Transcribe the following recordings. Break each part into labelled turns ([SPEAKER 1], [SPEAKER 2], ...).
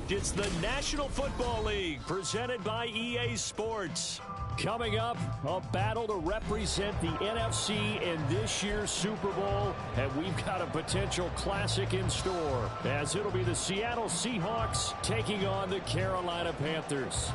[SPEAKER 1] It's the National Football League presented by EA Sports. Coming up, a battle to represent the NFC in this year's Super Bowl, and we've got a potential classic in store, as it'll be the Seattle Seahawks taking on the Carolina Panthers.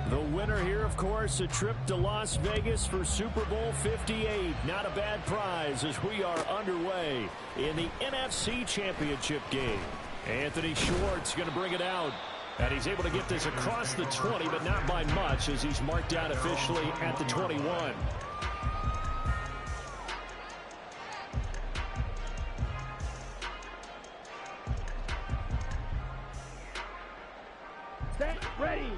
[SPEAKER 1] The winner here, of course, a trip to Las Vegas for Super Bowl 58. Not a bad prize as we are underway in the NFC Championship game. Anthony Schwartz going to bring it out. And he's able to get this across the 20, but not by much as he's marked out officially at the 21.
[SPEAKER 2] Set, ready.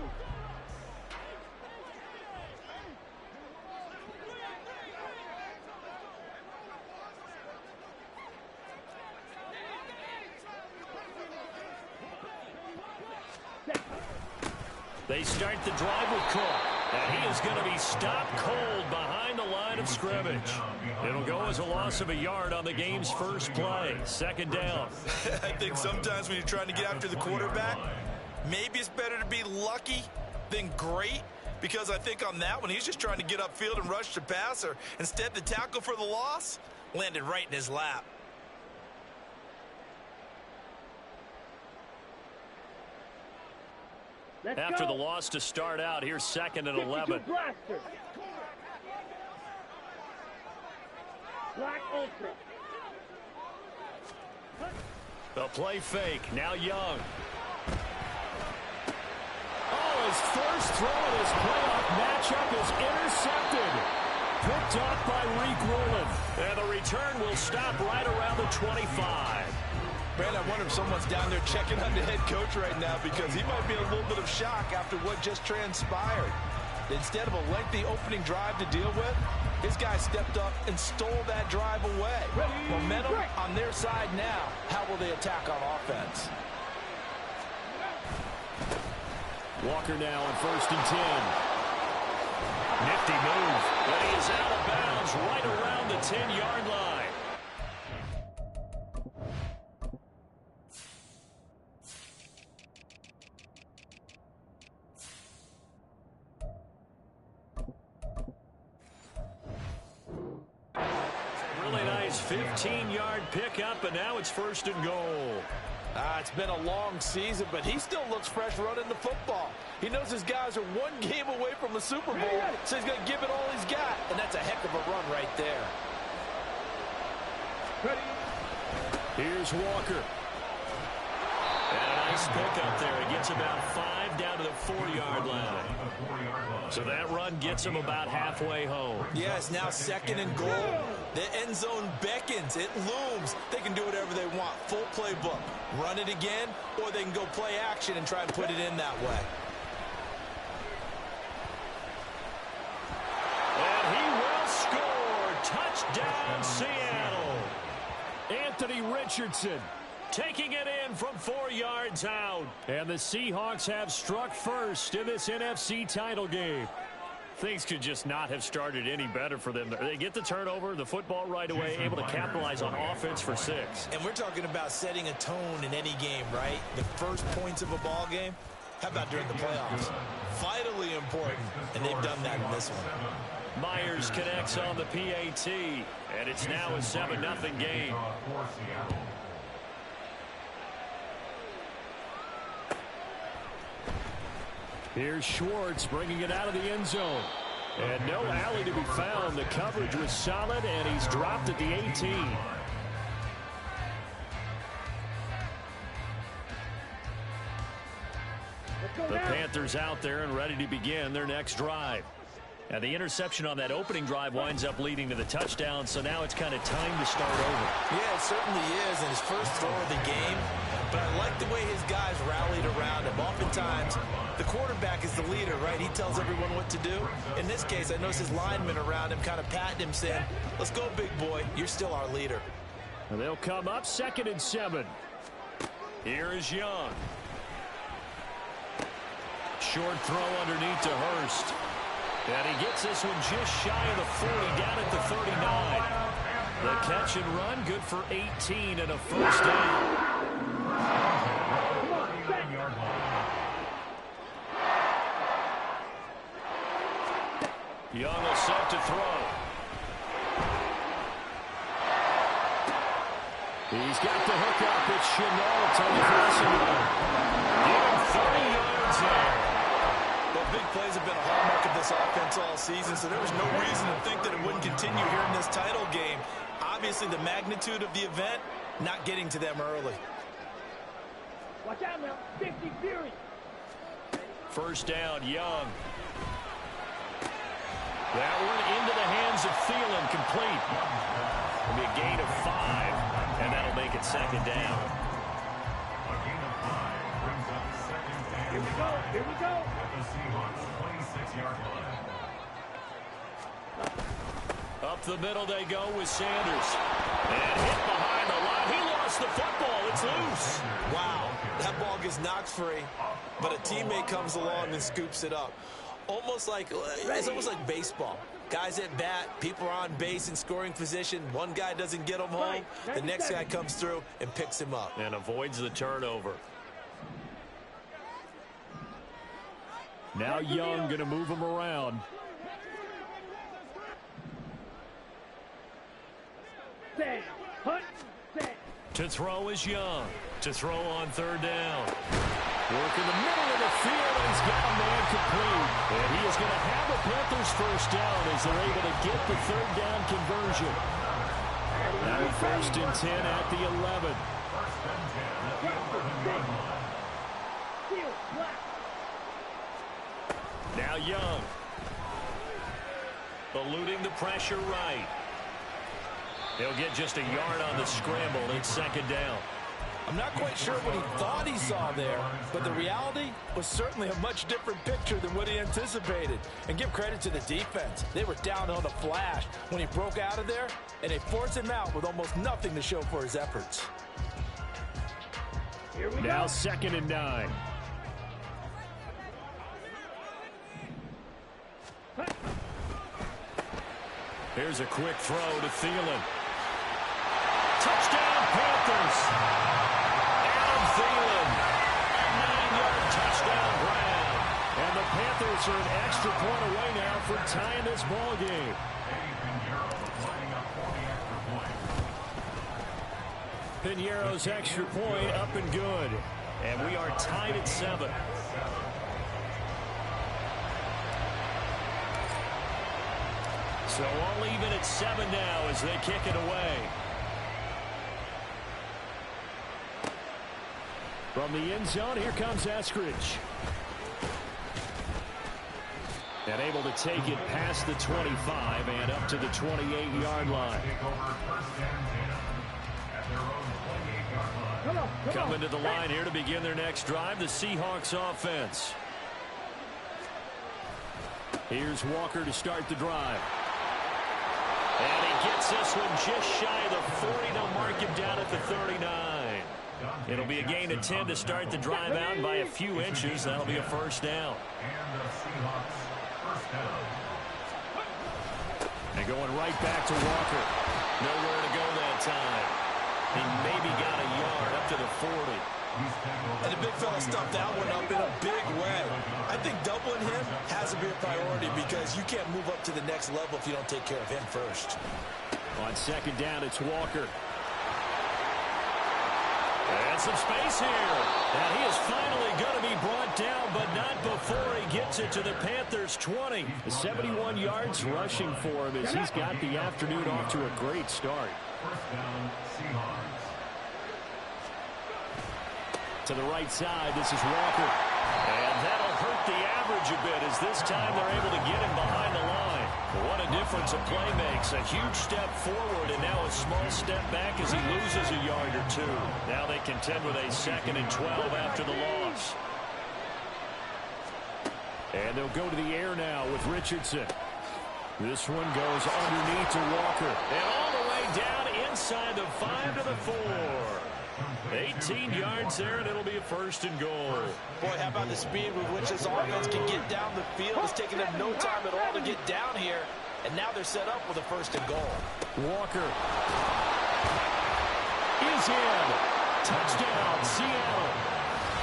[SPEAKER 1] They start the drive with Cook, and he is going to be stopped cold behind the line of scrimmage. It'll go as a loss of a yard on the game's first play. Second down.
[SPEAKER 3] I think sometimes when you're trying to get after the quarterback, maybe it's better to be lucky than great, because I think on that one, he's just trying to get upfield and rush the passer. Instead, the tackle for the loss landed right in his lap.
[SPEAKER 1] After the loss to start out, here's second and 11.
[SPEAKER 2] Black ultra.
[SPEAKER 1] The play fake. Now Young. Oh, his first throw in his playoff matchup is intercepted. Picked off by Reek Rowland. And the return will stop right around the 25.
[SPEAKER 3] Man, I wonder if someone's down there checking on the head coach right now, because he might be in a little bit of shock after what just transpired. Instead of a lengthy opening drive to deal with, his guy stepped up and stole that drive away. Momentum on their side now. How will they attack on offense?
[SPEAKER 1] Walker now on 1st and 10. Nifty move. But he is out of bounds right around the 10-yard line. Really nice 15-yard pickup, and now it's 1st and goal.
[SPEAKER 3] It's been a long season, but he still looks fresh running the football. He knows his guys are one game away from the Super Bowl, so he's going to give it all he's got, and that's a heck of a run right there.
[SPEAKER 1] Here's Walker. And a nice pickup there. He gets about 5 down to the 4-yard line. So that run gets him about halfway home.
[SPEAKER 3] Yeah, it's now 2nd and goal. The end zone beckons. It looms. They can do whatever they want. Full playbook. Run it again, or they can go play action and try and put it in that way.
[SPEAKER 1] And he will score. Touchdown, Seattle. Anthony Richardson Taking it in from 4 yards out. And the Seahawks have struck first in this NFC title game. Things could just not have started any better for them. They get the turnover, the football right away, able to capitalize on offense for 6.
[SPEAKER 3] And we're talking about setting a tone in any game, right? The first points of a ball game. How about during the playoffs? Vitally important, and they've done that in this one.
[SPEAKER 1] Myers connects on the PAT, and it's now a 7-0 game. Here's Schwartz bringing it out of the end zone. And no alley to be found. The coverage was solid, and he's dropped at the 18. The Panthers out there and ready to begin their next drive. And the interception on that opening drive winds up leading to the touchdown, so now it's kind of time to start over.
[SPEAKER 3] Yeah, it certainly is in his first throw of the game. But I like the way his guys rallied around him. Oftentimes, the quarterback is the leader, right? He tells everyone what to do. In this case, I noticed his linemen around him kind of patting him, saying, let's go, big boy. You're still our leader.
[SPEAKER 1] And they'll come up 2nd and 7. Here is Young. Short throw underneath to Hurst. And he gets this one just shy of the 40, down at the 39. The catch and run, good for 18 and a first down. Young will set to throw. He's got the hook up. It's Chenault on the passing line. Give him 30 yards there.
[SPEAKER 3] Well, big plays have been a hallmark of this offense all season, so there was no reason to think that it wouldn't continue here in this title game. Obviously, the magnitude of the event, not getting to them early.
[SPEAKER 2] Watch out now, 50 Fury.
[SPEAKER 1] First down, Young. That one into the hands of Thielen, complete. It'll be a gain of 5, and that'll make it 2nd down.
[SPEAKER 2] Here we go, here we go.
[SPEAKER 1] Up the middle they go with Sanders. And hit behind the line. He lost the football. It's loose.
[SPEAKER 3] Wow, that ball gets knocked free, but a teammate comes along and scoops it up. It's almost like baseball. Guys at bat, people are on base in scoring position. One guy doesn't get him home. The next guy comes through and picks him up.
[SPEAKER 1] And avoids the turnover. Now Young going to move him around. To throw is Young. To throw on 3rd down. Work in the middle of the field, and he's got a man complete. And he is going to have the Panthers first down as they're able to get the 3rd down conversion. Now 1st and 10 at the 11. Now Young. Eluding the pressure right. He'll get just a yard on the scramble. It's 2nd down.
[SPEAKER 3] I'm not quite sure what he thought he saw there, but the reality was certainly a much different picture than what he anticipated. And give credit to the defense. They were down on the flash when he broke out of there, and they forced him out with almost nothing to show for his efforts.
[SPEAKER 1] Now 2nd and 9. Here's a quick throw to Thielen. Touchdown, Panthers. Adam Thielen. 9-yard touchdown grab. And the Panthers are an extra point away now from tying this ball game. Piñeiro's extra point up and good. And we are tied at 7. So all even at 7 now as they kick it away. From the end zone, here comes Eskridge. And able to take it past the 25 and up to the 28-yard line. Coming to the line here to begin their next drive, the Seahawks offense. Here's Walker to start the drive. And he gets this one just shy of the 40 to mark him down at the 39. It'll be a gain of 10 to start the drive out, and by a few inches, that'll be a first down.
[SPEAKER 4] And the Seahawks first down.
[SPEAKER 1] And going right back to Walker. Nowhere to go that time. He maybe got a yard up to the 40.
[SPEAKER 3] And the big fella stuffed that one up in a big way. I think doubling him has to be a priority because you can't move up to the next level if you don't take care of him first.
[SPEAKER 1] On second down, it's Walker. And some space here. And he is finally going to be brought down, but not before he gets it to the Panthers' 20. 71 yards rushing for him as he's got the afternoon off to a great start.
[SPEAKER 4] First down, Seahawks.
[SPEAKER 1] To the right side, this is Walker. And that'll hurt the average a bit as this time they're able to get him behind the line. What a difference a play makes. A huge step forward and now a small step back as he loses a yard or two. Now they contend with a 2nd and 12 after the loss. And they'll go to the air now with Richardson. This one goes underneath to Walker. And all the way down inside the 5 to the 4. 18 yards there, and it'll be a 1st and goal.
[SPEAKER 3] Boy, how about the speed with which this offense can get down the field? It's taking them no time at all to get down here, and now they're set up with a 1st and goal.
[SPEAKER 1] Walker is in. Touchdown, Seattle.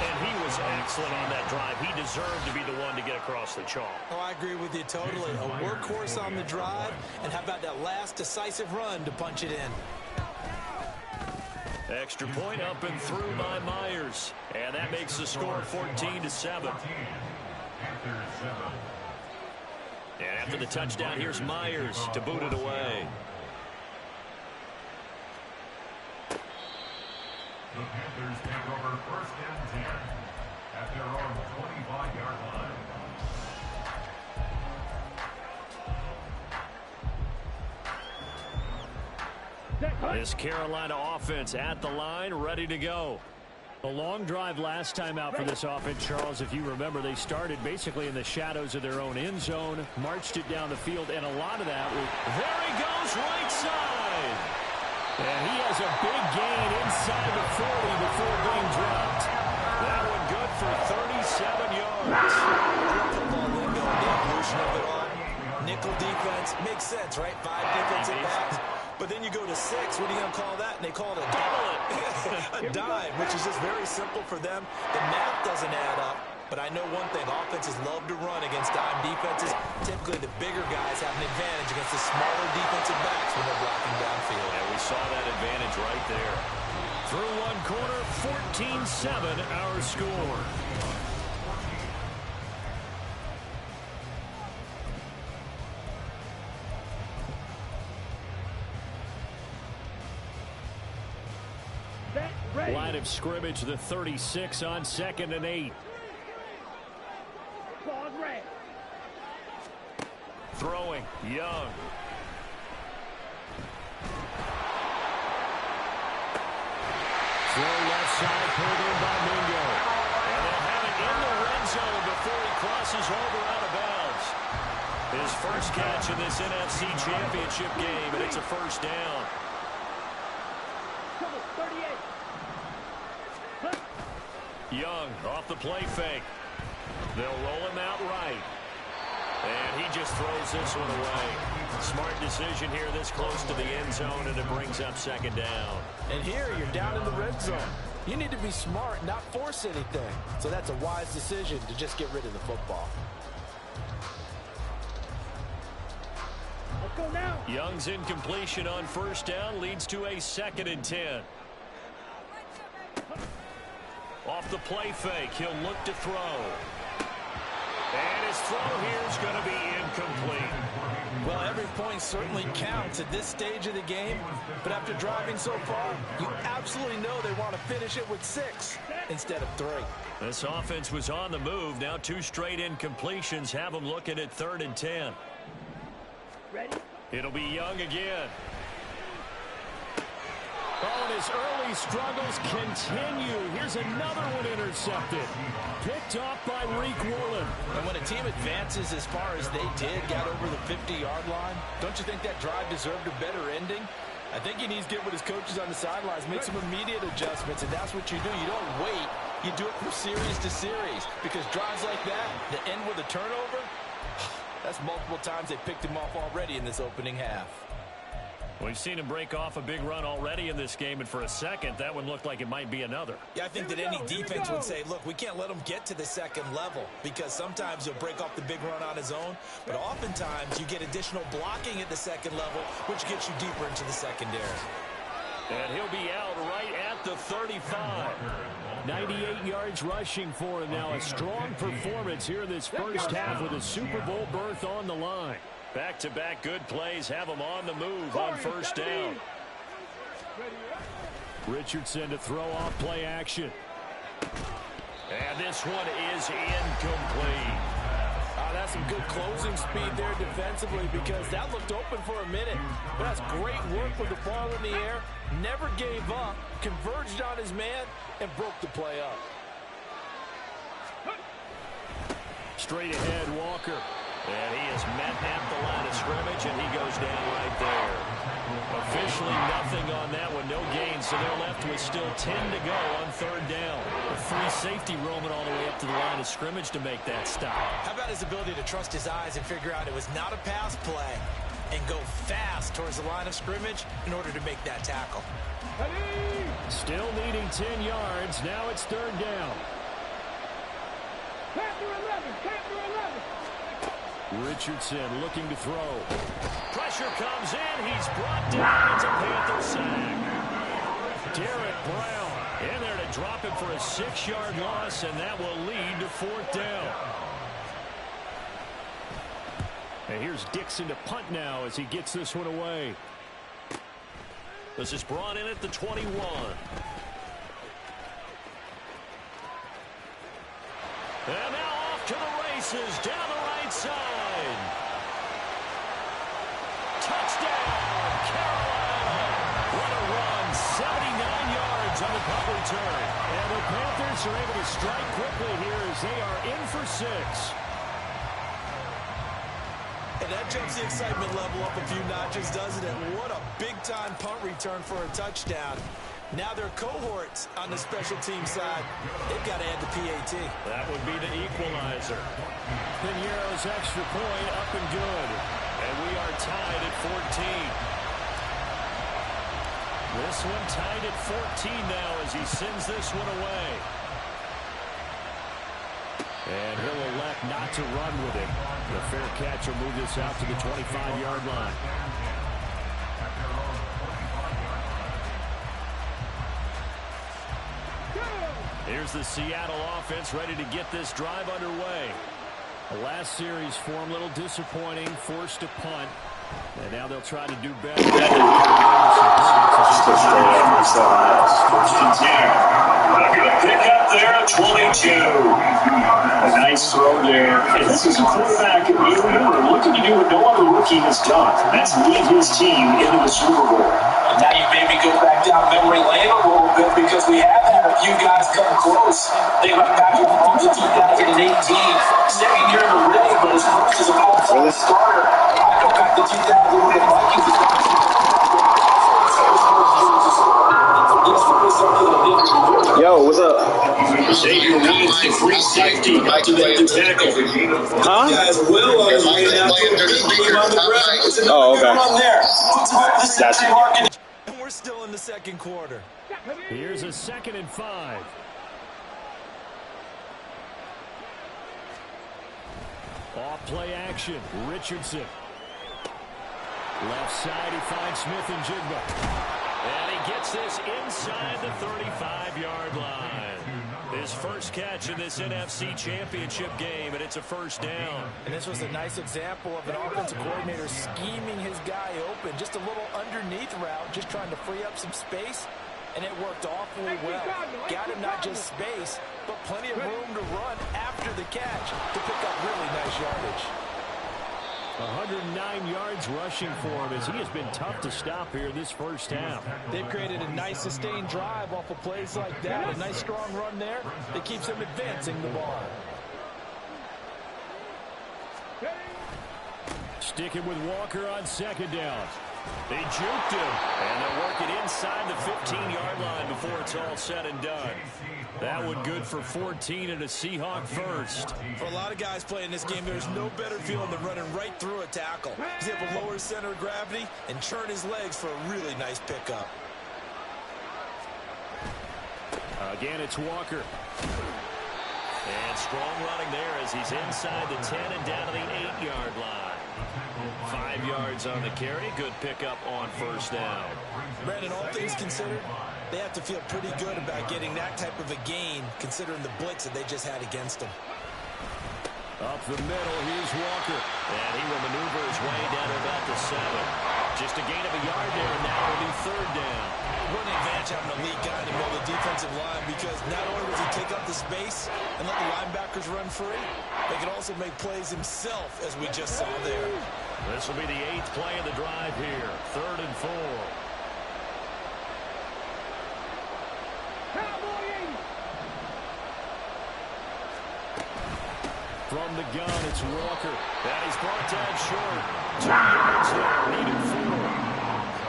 [SPEAKER 1] And he was excellent on that drive. He deserved to be the one to get across the chalk.
[SPEAKER 3] Oh, I agree with you totally. A workhorse on the drive, and how about that last decisive run to punch it in?
[SPEAKER 1] Extra point up and through by Myers. And that makes the score 14-7. And after the touchdown, here's Myers to boot it away.
[SPEAKER 4] The Panthers take over 1st and 10 at their own 25-yard line.
[SPEAKER 1] This Carolina offense at the line, ready to go. A long drive last time out for this offense, Charles. If you remember, they started basically in the shadows of their own end zone, marched it down the field, and a lot of that was... There he goes, right side! And he has a big gain inside the 40 before being dropped. That one good for 37 yards.
[SPEAKER 3] Football lingo, the evolution of it all. Nickel defense makes sense, right? 5 defensive backs. But then you go to 6. What are you going to call that? And they call it a dime. A dime, which is just very simple for them. The math doesn't add up. But I know one thing. Offenses love to run against dime defenses. Typically, the bigger guys have an advantage against the smaller defensive backs when they're blocking downfield.
[SPEAKER 1] And we saw that advantage right there. Through one quarter, 14-7 our score. Line of scrimmage, the 36 on 2nd and 8. Throwing, Young. Throw left side, pulled in by Mingo. And they'll have it in the red zone before he crosses over out of bounds. His first catch in this NFC Championship game, and it's a 1st down. Young off the play fake. They'll roll him out right. And he just throws this one away. Smart decision here this close to the end zone, and it brings up 2nd down.
[SPEAKER 3] And here you're down in the red zone. You need to be smart, not force anything. So that's a wise decision to just get rid of the football.
[SPEAKER 2] Let's go now.
[SPEAKER 1] Young's incompletion on 1st down leads to a 2nd and 10. Off the play fake, he'll look to throw. And his throw here is going to be incomplete.
[SPEAKER 3] Well, every point certainly counts at this stage of the game. But after driving so far, you absolutely know they want to finish it with 6 instead of 3.
[SPEAKER 1] This offense was on the move. Now 2 straight incompletions have them looking at 3rd and 10.
[SPEAKER 2] Ready?
[SPEAKER 1] It'll be Young again. Oh, and his early struggles continue. Here's another one intercepted. Picked off by Reek Woolen.
[SPEAKER 3] And when a team advances as far as they did, got over the 50-yard line, don't you think that drive deserved a better ending? I think he needs to get with his coaches on the sidelines, make some immediate adjustments, and that's what you do. You don't wait. You do it from series to series, because drives like that, that end with a turnover, that's multiple times they picked him off already in this opening half.
[SPEAKER 1] We've seen him break off a big run already in this game, and for a second, that one looked like it might be another.
[SPEAKER 3] Yeah, I think that any defense would say, look, we can't let him get to the second level, because sometimes he'll break off the big run on his own, but oftentimes you get additional blocking at the second level, which gets you deeper into the secondary.
[SPEAKER 1] And he'll be out right at the 35. 98 yards rushing for him now. A strong performance here in this first half with a Super Bowl berth on the line. Back-to-back good plays have him on the move on first down. Richardson to throw off play action. And this one is incomplete.
[SPEAKER 3] That's some good closing speed there defensively, because that looked open for a minute. But that's great work with the ball in the air. Never gave up, converged on his man, and broke the play up.
[SPEAKER 1] Straight ahead, Walker. And he is met at the line of scrimmage, and he goes down right there. Officially nothing on that one, no gain, so they're left with still 10 to go on third down. A free safety roaming all the way up to the line of scrimmage to make that stop.
[SPEAKER 3] How about his ability to trust his eyes and figure out it was not a pass play and go fast towards the line of scrimmage in order to make that tackle?
[SPEAKER 1] Still needing 10 yards. Now it's third down. Richardson looking to throw. Pressure comes in. He's brought down. It's a Panther sack. Derek Brown in there to drop him for a 6-yard loss, and that will lead to fourth down. And here's Dixon to punt now as he gets this one away. This is brought in at the 21. And now off to the races down the right side. Touchdown, Carolina. What a run. 79 yards on the punt return. And the Panthers are able to strike quickly here as they are in for 6.
[SPEAKER 3] And that jumps the excitement level up a few notches, doesn't it? What a big-time punt return for a touchdown. Now their cohorts on the special team side, they've got to add the PAT.
[SPEAKER 1] That would be the equalizer. Piñeiro's extra point up and good. And we are tied at 14. This one tied at 14 now as he sends this one away. And he'll elect not to run with it. The fair catch will move this out to the 25-yard line. Here's the Seattle offense ready to get this drive underway. The last series for them a little disappointing, forced to punt. And now they'll try to do better.
[SPEAKER 5] Pick up there at 22. A nice throw there. And this is a quarterback, remember, looking to do what no other rookie has done. That's lead his team into the Super Bowl.
[SPEAKER 6] And now you maybe go back down memory lane a little bit, because we have had a few guys come close. They went back to 2018, second year in the ring, but his first is a full starter. I go back to 2000 with the Vikings.
[SPEAKER 7] Yo, what's up?
[SPEAKER 5] Xavier needs the free safety to the tackle.
[SPEAKER 7] Huh? Oh, okay. Gotcha.
[SPEAKER 3] And we're still in the second quarter.
[SPEAKER 1] Here's a 2nd and 5. Off play action. Richardson. Left side, he finds Smith and Jigba. And he gets this inside the 35-yard line. His first catch in this NFC Championship game, and it's a first down.
[SPEAKER 3] And this was a nice example of an offensive coordinator scheming his guy open. Just a little underneath route, just trying to free up some space, and it worked awfully well. Got him not just space, but plenty of room to run after the catch to pick up really nice yardage.
[SPEAKER 1] 109 yards rushing for him as he has been tough to stop here this first half.
[SPEAKER 3] They've created a nice sustained drive off of plays like that. A nice strong run there that keeps them advancing the ball.
[SPEAKER 1] Sticking with Walker on second down. They juked him, and they'll work it inside the 15-yard line before it's all said and done. That one good for 14 and a Seahawk first.
[SPEAKER 3] For a lot of guys playing this game, there's no better feeling than running right through a tackle. He's able to lower his center of gravity and turn his legs for a really nice pickup.
[SPEAKER 1] Again, it's Walker. And strong running there as he's inside the 10 and down to the 8-yard line. 5 yards on the carry. Good pickup on first down.
[SPEAKER 3] Brandon, all things considered, they have to feel pretty good about getting that type of a gain considering the blitz that they just had against them.
[SPEAKER 1] Up the middle, here's Walker. And he will maneuver his way down to about the 7. Just a gain of a yard there, and now it'll be third down.
[SPEAKER 3] What an advantage having an elite guy in the middle of the defensive line, because not only does he take up the space and let the linebackers run free, they can also make plays himself, as we just saw there.
[SPEAKER 1] This will be the 8th play of the drive here. 3rd and 4. From the gun, it's Walker. And he's brought down short. 2 yards there, needed 4.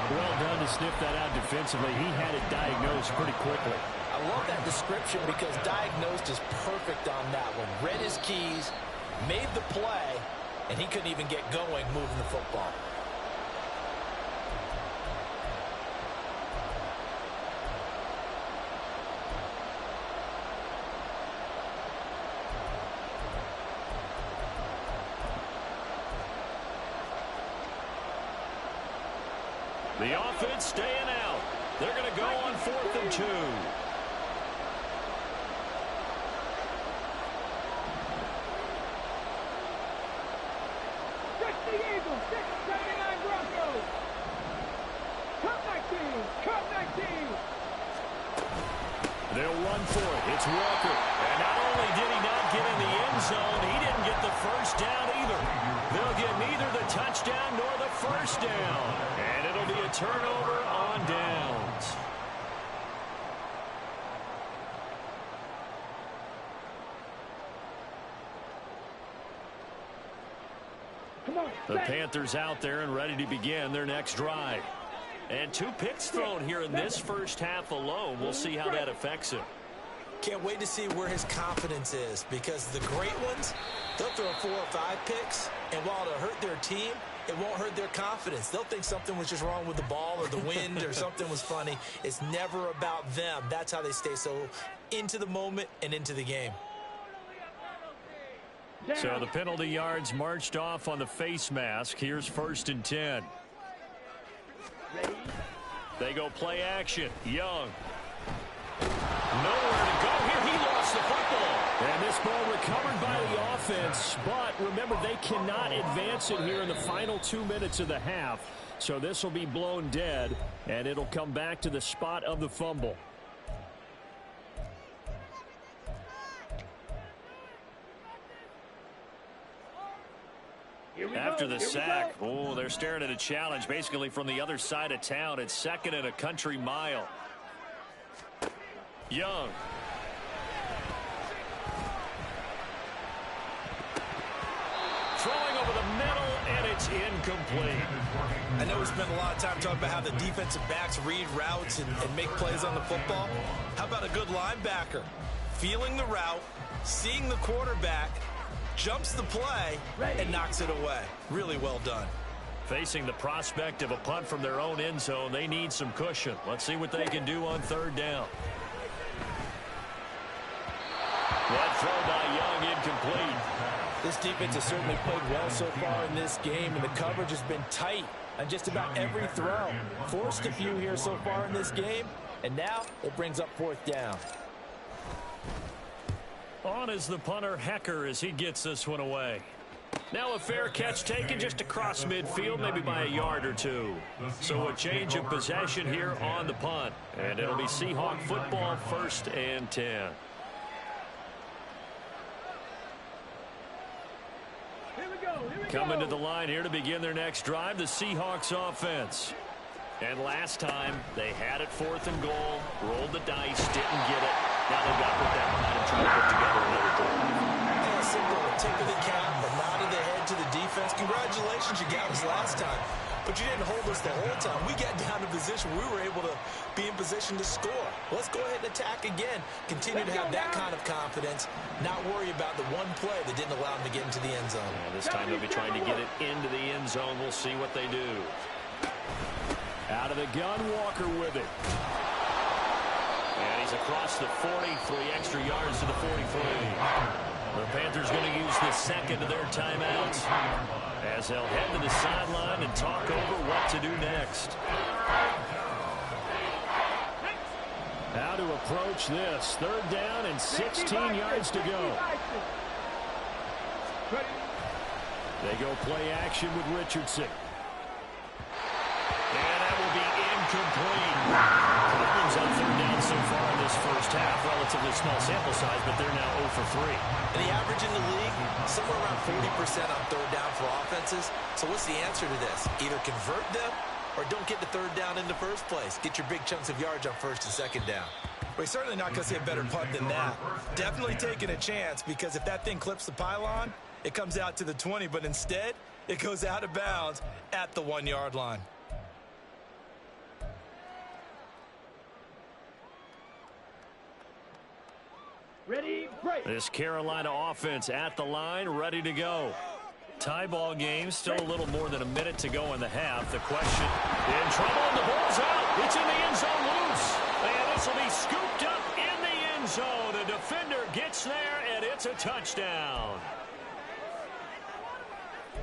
[SPEAKER 1] Well done to sniff that out defensively. He had it diagnosed pretty quickly.
[SPEAKER 8] I love that description because diagnosed is perfect on that one. Read his keys, made the play, and he couldn't even get going moving the football.
[SPEAKER 1] The offense staying out. They're going to go on 4th and 2.
[SPEAKER 2] The Eagles, 679 Broncos. Comeback team.
[SPEAKER 1] They'll run for it. It's Walker. And not only did he not get in the end zone, he didn't get the first down either. They'll get neither the touchdown nor the first down. And it'll be a turnover on downs. The Panthers out there and ready to begin their next drive. And 2 picks thrown here in this first half alone. We'll see how that affects him.
[SPEAKER 3] Can't wait to see where his confidence is, because the great ones, they'll throw 4 or 5 picks, and while it'll hurt their team, it won't hurt their confidence. They'll think something was just wrong with the ball or the wind or something was funny. It's never about them. That's how they stay so into the moment and into the game.
[SPEAKER 1] So the penalty yards marched off on the face mask. Here's 1st and 10. They go play action. Young. Nowhere to go here. He lost the football. And this ball recovered by the offense. But remember, they cannot advance it here in the final 2 minutes of the half. So this will be blown dead, and it'll come back to the spot of the fumble. After the sack, oh, they're staring at a challenge basically from the other side of town. It's 2nd and a country mile. Young. Throwing over the middle, and it's incomplete.
[SPEAKER 3] I know we spent a lot of time talking about how the defensive backs read routes and make plays on the football. How about a good linebacker? Feeling the route, seeing the quarterback, jumps the play, and knocks it away. Really well done.
[SPEAKER 1] Facing the prospect of a punt from their own end zone, they need some cushion. Let's see what they can do on 3rd down. That throw by Young incomplete.
[SPEAKER 8] This defense has certainly played well so far in this game, and the coverage has been tight on just about every throw. Forced a few here so far in this game, and now it brings up 4th down.
[SPEAKER 1] On is the punter, Hecker, as he gets this one away. Now a fair catch taken just across midfield, maybe by a yard or 2. So a change of possession here on the punt. And it'll be Seahawk football, 1st and 10. Coming to the line here to begin their next drive, the Seahawks offense. And last time, they had it 4th and goal, rolled the dice, didn't get it. Now they've got to put that behind and try to put together another drive.
[SPEAKER 3] And a simple tip of the cap, a nod of the head to the defense. Congratulations, you got us last time.
[SPEAKER 8] but you didn't hold us the whole time. We got down to position. We were able to be in position to score. Let's go ahead and attack again. Continue to have that kind of confidence, not worry about the one play that didn't allow them to get into the end zone.
[SPEAKER 1] Yeah, this time they'll be trying to get it into the end zone. We'll see what they do. Out of the gun, Walker with it. And he's across the 40, 3 extra yards to the 43. The Panthers going to use the second of their timeouts as they'll head to the sideline and talk over what to do next. How to approach this. 3rd down and 16 yards to go. They go play action with Richardson. And that will be incomplete. Problems on 3rd down so far in this first half. Relatively small sample size, but they're now 0 for 3.
[SPEAKER 8] And the average in the league, somewhere around 40% on 3rd down for offenses. So what's the answer to this? Either convert them or don't get the 3rd down in the first place. Get your big chunks of yards on 1st and 2nd down.
[SPEAKER 3] We're certainly not going to see a better punt than that. Definitely taking a chance, because if that thing clips the pylon, it comes out to the 20, but instead it goes out of bounds at the 1-yard line.
[SPEAKER 2] Ready, break.
[SPEAKER 1] This Carolina offense at the line, ready to go. Tie ball game, still a little more than a minute to go in the half. The question, in trouble, and the ball's out. It's in the end zone, loose. And this will be scooped up in the end zone. The defender gets there, and it's a touchdown.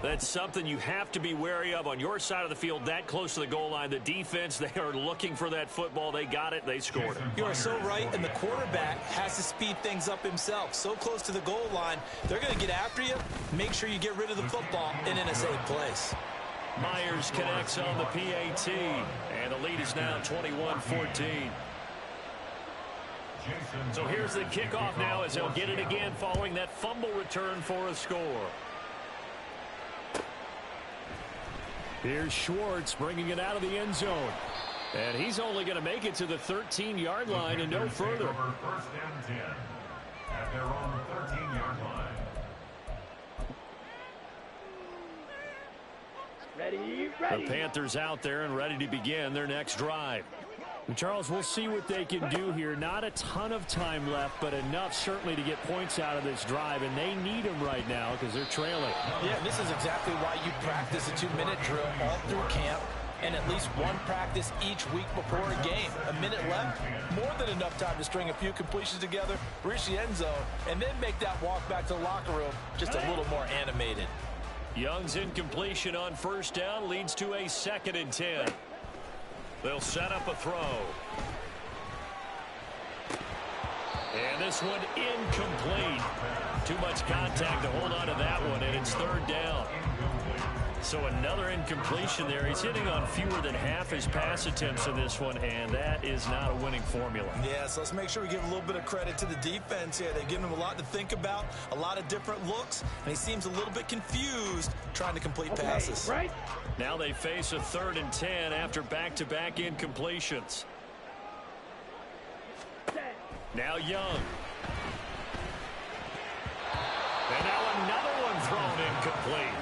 [SPEAKER 1] That's something you have to be wary of on your side of the field, that close to the goal line. The defense, they are looking for that football. They got it. They scored it.
[SPEAKER 8] You are so right, and the quarterback has to speed things up himself. So close to the goal line, they're going to get after you. Make sure you get rid of the football and in a safe place.
[SPEAKER 1] Myers connects on the PAT, and the lead is now 21-14. So here's the kickoff now as they'll get it again following that fumble return for a score. Here's Schwartz bringing it out of the end zone. And he's only going to make it to the 13-yard line and no further.
[SPEAKER 4] 1st and 10 at their own 13-yard line.
[SPEAKER 2] Ready,
[SPEAKER 1] The
[SPEAKER 2] ready.
[SPEAKER 1] Panthers out there and ready to begin their next drive. And Charles, we'll see what they can do here. Not a ton of time left, but enough certainly to get points out of this drive, and they need them right now because they're trailing.
[SPEAKER 8] Yeah, this is exactly why you practice a 2-minute drill all through camp and at least one practice each week before a game. A minute left, more than enough time to string a few completions together, reach the end zone, and then make that walk back to the locker room just a little more animated.
[SPEAKER 1] Young's incompletion on 1st down leads to a 2nd and 10. They'll set up a throw. And this one incomplete. Too much contact to hold on to that one, and it's 3rd down. So another incompletion there. He's hitting on fewer than half his pass attempts in this one, and that is not a winning formula.
[SPEAKER 3] Yeah, so let's make sure we give a little bit of credit to the defense here. They've given him a lot to think about, a lot of different looks, and he seems a little bit confused trying to complete passes.
[SPEAKER 2] Right.
[SPEAKER 1] Now they face a 3rd and 10 after back-to-back incompletions. Now Young. And now another one thrown incomplete.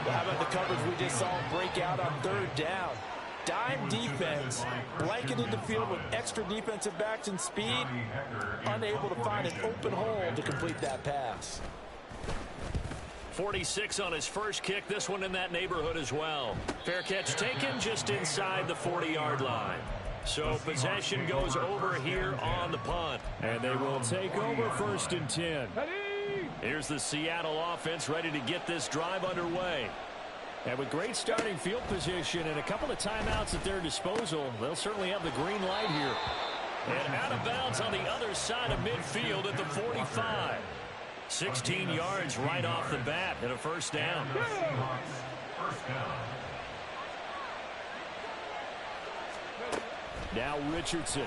[SPEAKER 8] Well, how about the coverage we just saw break out on 3rd down? Dime defense, blanketed the field with extra defensive backs and speed, unable to find an open hole to complete that pass.
[SPEAKER 1] 46 on his first kick, this one in that neighborhood as well. Fair catch taken just inside the 40-yard line. So possession goes over here on the punt. And they will take over 1st and 10. Here's the Seattle offense ready to get this drive underway. And with great starting field position and a couple of timeouts at their disposal, they'll certainly have the green light here. And out of bounds on the other side of midfield at the 45. 16 yards right off the bat and a 1st down. Now Richardson.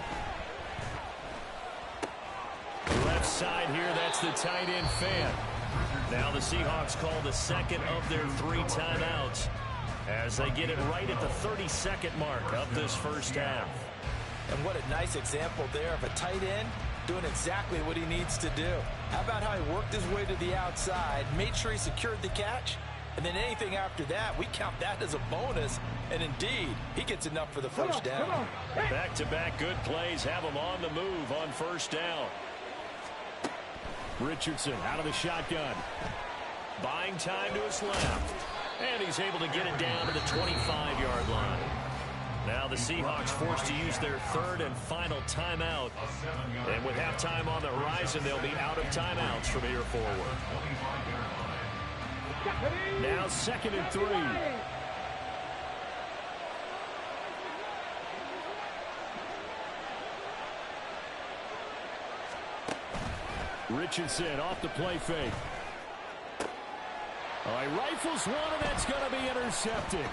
[SPEAKER 1] Left side here, that's the tight end fan. Now the Seahawks call the 2nd of their 3 timeouts as they get it right at the 32nd mark of this first half.
[SPEAKER 8] And what a nice example there of a tight end doing exactly what he needs to do. How about how he worked his way to the outside, made sure he secured the catch, And then anything after that, we count that as a bonus. And indeed, he gets enough for the first down.
[SPEAKER 1] Back-to-back good plays have him on the move on first down. Richardson out of the shotgun. Buying time to his left. And he's able to get it down to the 25-yard line. Now the Seahawks forced to use their third and final timeout. And with halftime on the horizon, they'll be out of timeouts from here forward. Now 2nd and 3. Richardson off the play fake. All right, rifles one, and that's going to be intercepted.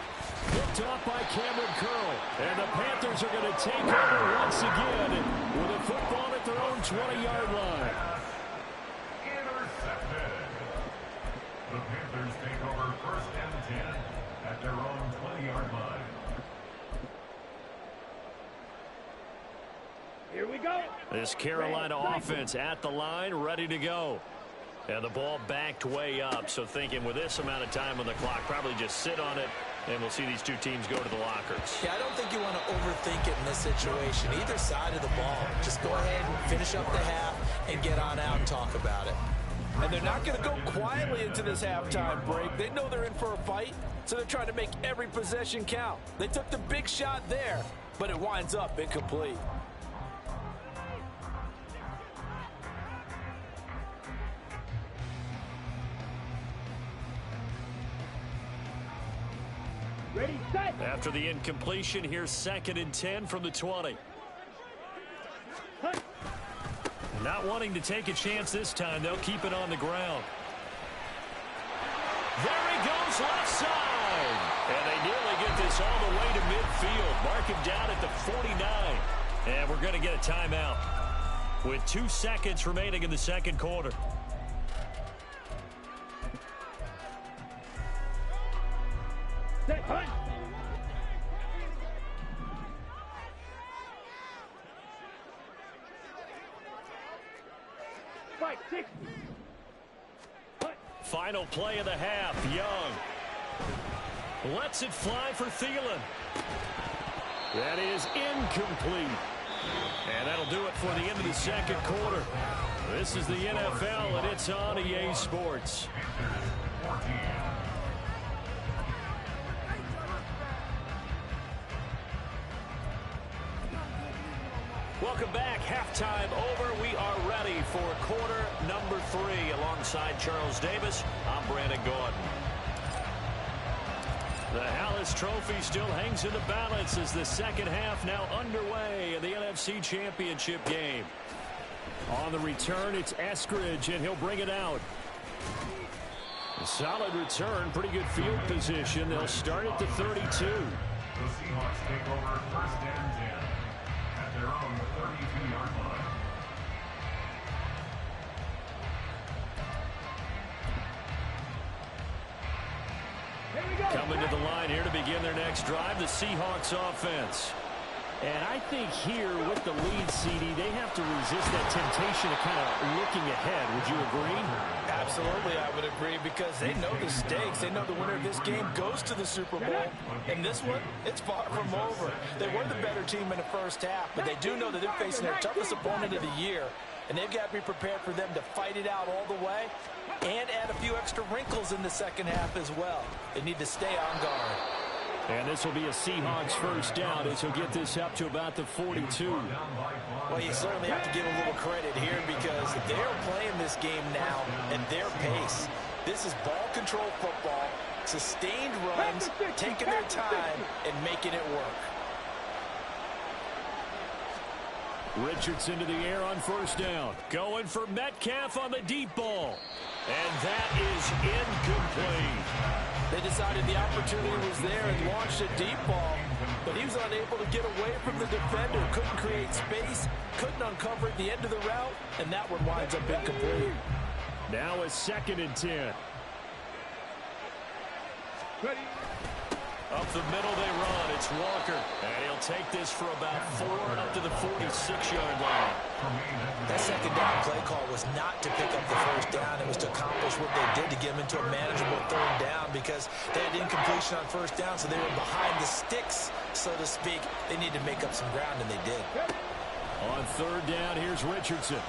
[SPEAKER 1] Picked off by Cameron Curl. And the Panthers are going to take over once again with a football at their own 20-yard line.
[SPEAKER 4] Intercepted. The Panthers take over 1st and 10 at their own 20-yard line.
[SPEAKER 2] Here we go.
[SPEAKER 1] This Carolina offense at the line, ready to go. And the ball backed way up, so thinking with this amount of time on the clock, probably just sit on it, and we'll see these two teams go to the lockers.
[SPEAKER 8] Yeah, I don't think you want to overthink it in this situation. Either side of the ball. Just go ahead and finish up the half and get on out and talk about it.
[SPEAKER 3] And they're not going to go quietly into this halftime break. They know they're in for a fight, so they're trying to make every possession count. They took the big shot there, but it winds up incomplete.
[SPEAKER 2] Ready, set.
[SPEAKER 1] After the incompletion, here's 2nd and 10 from the 20. Not wanting to take a chance this time, they'll keep it on the ground. There he goes, left side. And they nearly get this all the way to midfield. Mark him down at the 49. And we're going to get a timeout with 2 seconds remaining in the second quarter.
[SPEAKER 2] Set, hunt. Fight, 60. Hunt.
[SPEAKER 1] Final play of the half, Young. Lets it fly for Thielen. That is incomplete. And that'll do it for the end of the second quarter. This is the NFL, and it's on EA Sports. Welcome back. Halftime over. We are ready for quarter number 3. Alongside Charles Davis, I'm Brandon Gordon. The Hallis Trophy still hangs in the balance as the second half now underway in the NFC Championship game. On the return, it's Eskridge, and he'll bring it out. A solid return, pretty good field position. They'll start at the 32.
[SPEAKER 4] The Seahawks take over 1st and 10 at their own 32-yard line.
[SPEAKER 1] Coming to the line here to begin their next drive, the Seahawks offense.
[SPEAKER 2] And I think here with the lead, CD, they have to resist that temptation of kind of looking ahead. Would you agree?
[SPEAKER 8] Absolutely, I would agree, because they know the stakes. They know the winner of this game goes to the Super Bowl. And this one, it's far from over. They were the better team in the first half, but they do know that they're facing their toughest opponent of the year. And they've got to be prepared for them to fight it out all the way and add a few extra wrinkles in the second half as well. They need to stay on guard.
[SPEAKER 1] And this will be a Seahawks first down as he'll get this up to about the 42.
[SPEAKER 8] Well, you certainly have to give a little credit here, because they're playing this game now at their pace. This is ball control football, sustained runs, taking their time, and making it work.
[SPEAKER 1] Richardson to the air on first down. Going for Metcalf on the deep ball. And that is incomplete.
[SPEAKER 8] They decided the opportunity was there and launched a deep ball, but he was unable to get away from the defender, couldn't create space, couldn't uncover the end of the route, and that one winds up incomplete.
[SPEAKER 1] Now a 2nd and 10.
[SPEAKER 2] Ready. Up the middle they run. It's Walker. And he'll take this for about 4 up to the 46-yard line.
[SPEAKER 8] That second down play call was not to pick up the first down. It was to accomplish what they did to get them into a manageable third down because they had incompletion on first down, so they were behind the sticks, so to speak. They needed to make up some ground, and they did.
[SPEAKER 1] On third down, here's Richardson.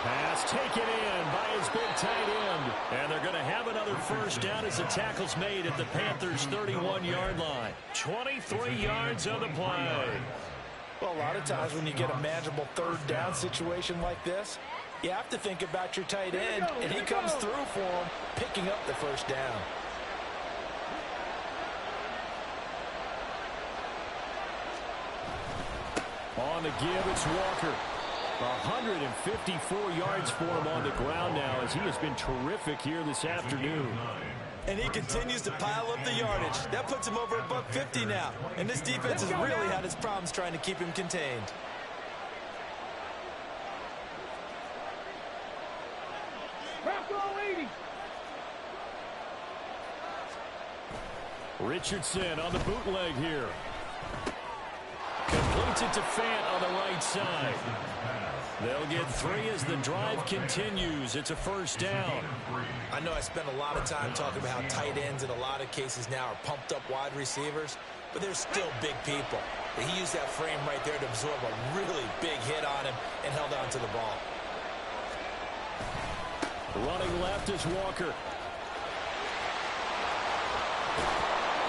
[SPEAKER 1] Pass taken in by his big tight end. And they're going to have another first down as the tackle's made at the Panthers' 31-yard line. 23 yards on the play.
[SPEAKER 8] Well, a lot of times when you get a manageable third down situation like this, you have to think about your tight end, and he comes through for him, picking up the first down.
[SPEAKER 1] On the give, it's Walker. 154 yards for him on the ground now as he has been terrific here this afternoon.
[SPEAKER 8] And he continues to pile up the yardage. That puts him over above 50 now. And this defense has really had its problems trying to keep him contained.
[SPEAKER 1] Richardson on the bootleg here. Completes it to Fant on the right side. They'll get 3 as the drive continues. It's a first down.
[SPEAKER 8] I know I spent a lot of time talking about how tight ends in a lot of cases now are pumped up wide receivers, but they're still big people. He used that frame right there to absorb a really big hit on him and held on to the ball.
[SPEAKER 1] Running left is Walker.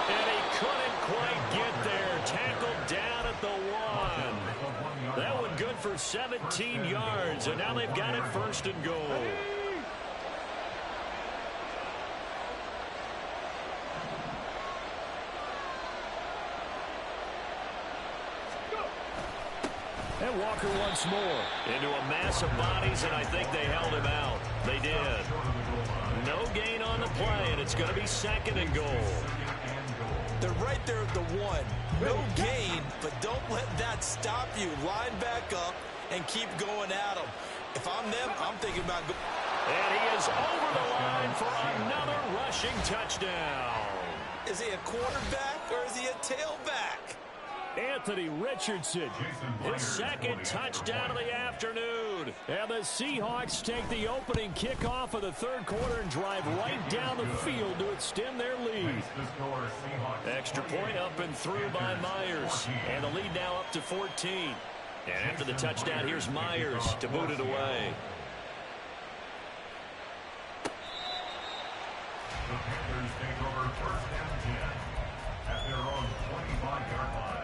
[SPEAKER 1] And he couldn't quite get there. Tackled down at the 1. That one good for 17 yards, and now they've got it first and goal. And Walker once more into a mass of bodies, and I think they held him out. They did. No gain on the play, and it's going to be second and goal.
[SPEAKER 8] They're right there at the 1. No gain, but don't let that stop you. Line back up and keep going at them. If I'm them, I'm thinking about going.
[SPEAKER 1] And he is over the line for another rushing touchdown.
[SPEAKER 8] Is he a quarterback or is he a tailback?
[SPEAKER 1] Anthony Richardson, his second touchdown of the afternoon. And the Seahawks take the opening kickoff of the third quarter and drive right down the field to extend their lead. Extra point up and through by Myers. And the lead now up to 14. And after the touchdown, here's Myers to boot it away.
[SPEAKER 4] The Panthers take over first and 10 at their own 25-yard line.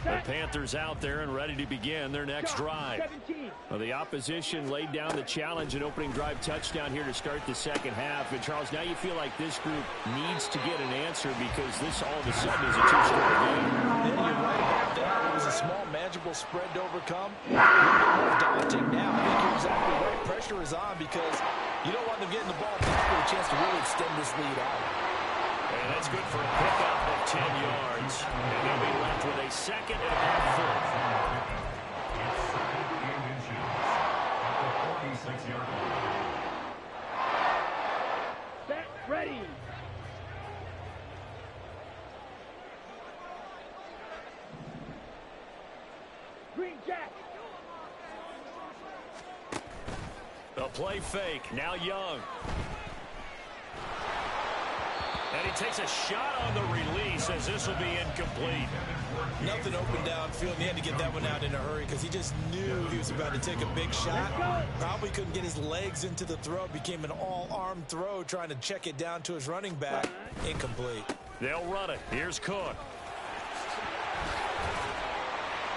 [SPEAKER 1] The Panthers out there and ready to begin their next drive. Well, the opposition laid down the challenge and opening drive touchdown here to start the second half. And, Charles, now you feel like this group needs to get an answer because this all of a sudden is a two-score game.
[SPEAKER 8] Yeah, you're right about that. It was a small, manageable spread to overcome. A little more daunting now. I think you're exactly right. Pressure is on because you don't want them getting the ball back with a chance to really extend this lead out.
[SPEAKER 1] And that's good for a pickup of 10 yards. And they'll be left with a second and about 4.
[SPEAKER 4] It's second and inches at the 46-yard line.
[SPEAKER 9] Set, ready. Green Jack.
[SPEAKER 1] A play fake. Now Young. And he takes a shot on the release as this will be incomplete.
[SPEAKER 8] Nothing open downfield, and he had to get that one out in a hurry because he just knew he was about to take a big shot. Probably couldn't get his legs into the throw. Became an all-arm throw trying to check it down to his running back. Incomplete.
[SPEAKER 1] They'll run it. Here's Cook.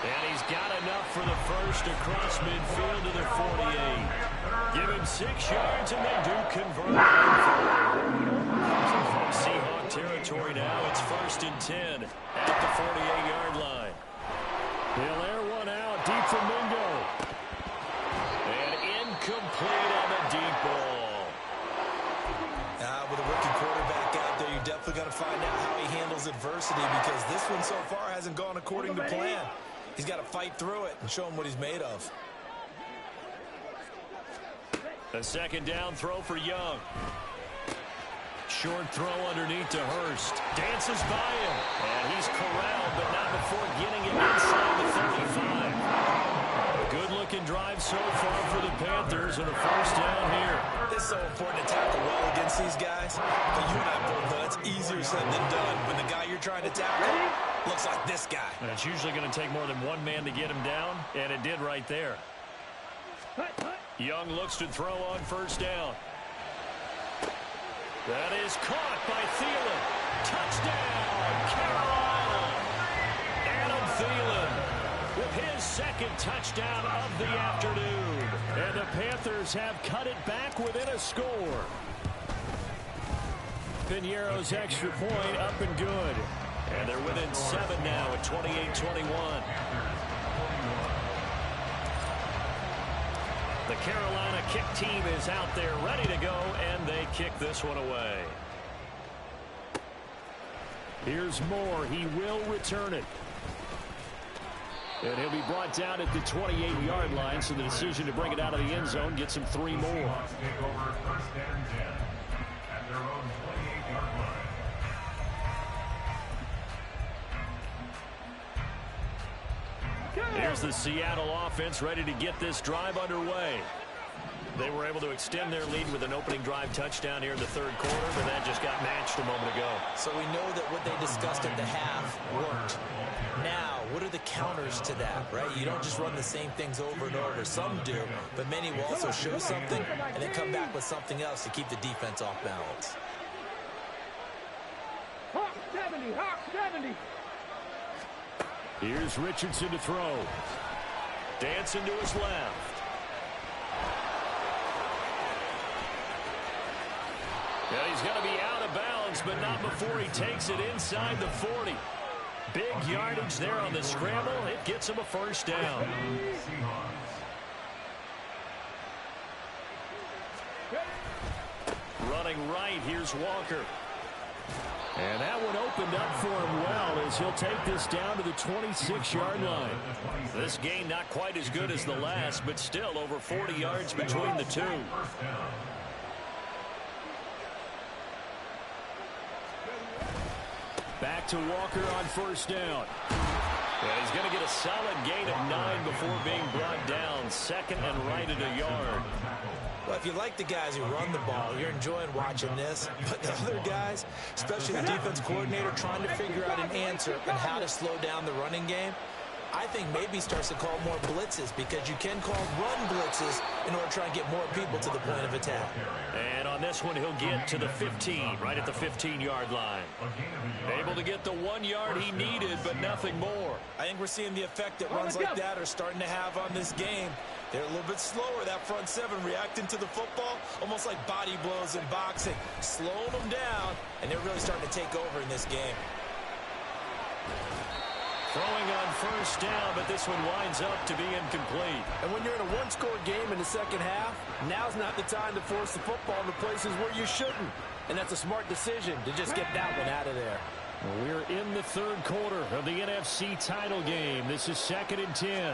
[SPEAKER 1] And he's got enough for the first across midfield to the 48. Give him 6 yards, and they do convert. Seahawk territory now. It's first and 10 at the 48-yard line. They'll air one out deep from Mingo. And incomplete on the deep ball.
[SPEAKER 8] With a rookie quarterback out there, you're definitely going to find out how he handles adversity because this one so far hasn't gone according to plan. He's got to fight through it and show him what he's made of.
[SPEAKER 1] A second down throw for Young. Short throw underneath to Hurst. Dances by him. And he's corralled, but not before getting it inside the 35. Good-looking drive so far for the Panthers and a first down here.
[SPEAKER 8] It's so important to tackle well against these guys. But you and I both know that's easier said than done when the guy you're trying to tackle looks like this guy.
[SPEAKER 1] And it's usually going to take more than one man to get him down, and it did right there. Young looks to throw on first down. That is caught by Thielen. Touchdown, Carolina. Adam Thielen with his second touchdown of the afternoon. And the Panthers have cut it back within a score. Piñeiro's extra point up and good. And they're within 7 now at 28-21. The Carolina kick team is out there ready to go, and they kick this one away. Here's Moore. He will return it. And he'll be brought down at the 28-yard line, so the decision to bring it out of the end zone gets him 3 more.
[SPEAKER 4] Seahawks take over first and 10 at their own 28-yard line.
[SPEAKER 1] Here's the Seattle offense ready to get this drive underway. They were able to extend their lead with an opening drive touchdown here in the third quarter, but that just got matched a moment ago.
[SPEAKER 8] So we know that what they discussed at the half worked. Now, what are the counters to that, right? You don't just run the same things over and over. Some do, but many will also show something and then come back with something else to keep the defense off balance.
[SPEAKER 9] Hawk 70, Hawk 70.
[SPEAKER 1] Here's Richardson to throw. Dancing to his left. And he's going to be out of bounds, but not before he takes it inside the 40. Big yardage there on the scramble. It gets him a first down. Running right, here's Walker. And that one opened up for him well as he'll take this down to the 26-yard line. This game not quite as good as the last, but still over 40 yards between the two. Back to Walker on first down. And he's going to get a solid gain of 9 before being brought down. Second and right at a yard.
[SPEAKER 8] Well, if you like the guys who run the ball, you're enjoying watching this. But the other guys, especially the defense coordinator, trying to figure out an answer and how to slow down the running game, I think maybe starts to call more blitzes, because you can call run blitzes in order to try and get more people to the point of attack.
[SPEAKER 1] And on this one, he'll get to the 15, right at the 15-yard line. Able to get the 1 yard he needed, but nothing more.
[SPEAKER 8] I think we're seeing the effect that runs like that are starting to have on this game. They're a little bit slower, that front seven, reacting to the football, almost like body blows in boxing, slowing them down, and they're really starting to take over in this game.
[SPEAKER 1] Throwing on first down, but this one winds up to be incomplete.
[SPEAKER 10] And when you're in a one-score game in the second half, now's not the time to force the football into places where you shouldn't. And that's a smart decision to just get that one out of there.
[SPEAKER 1] We're in the third quarter of the NFC title game. This is 2nd and 10.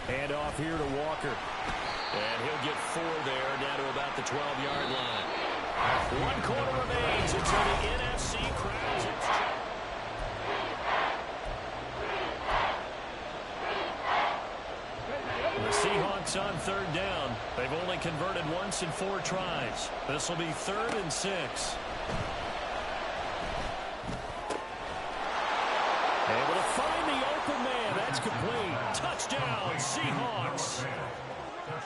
[SPEAKER 1] Hand off here to Walker. And he'll get 4 there, down to about the 12-yard line. 1 quarter remains until the NFC crowns its champion. The Seahawks on 3rd down. They've only converted once in 4 tries. This will be 3rd and 6. Able to find the open man. That's complete. Touchdown, Seahawks.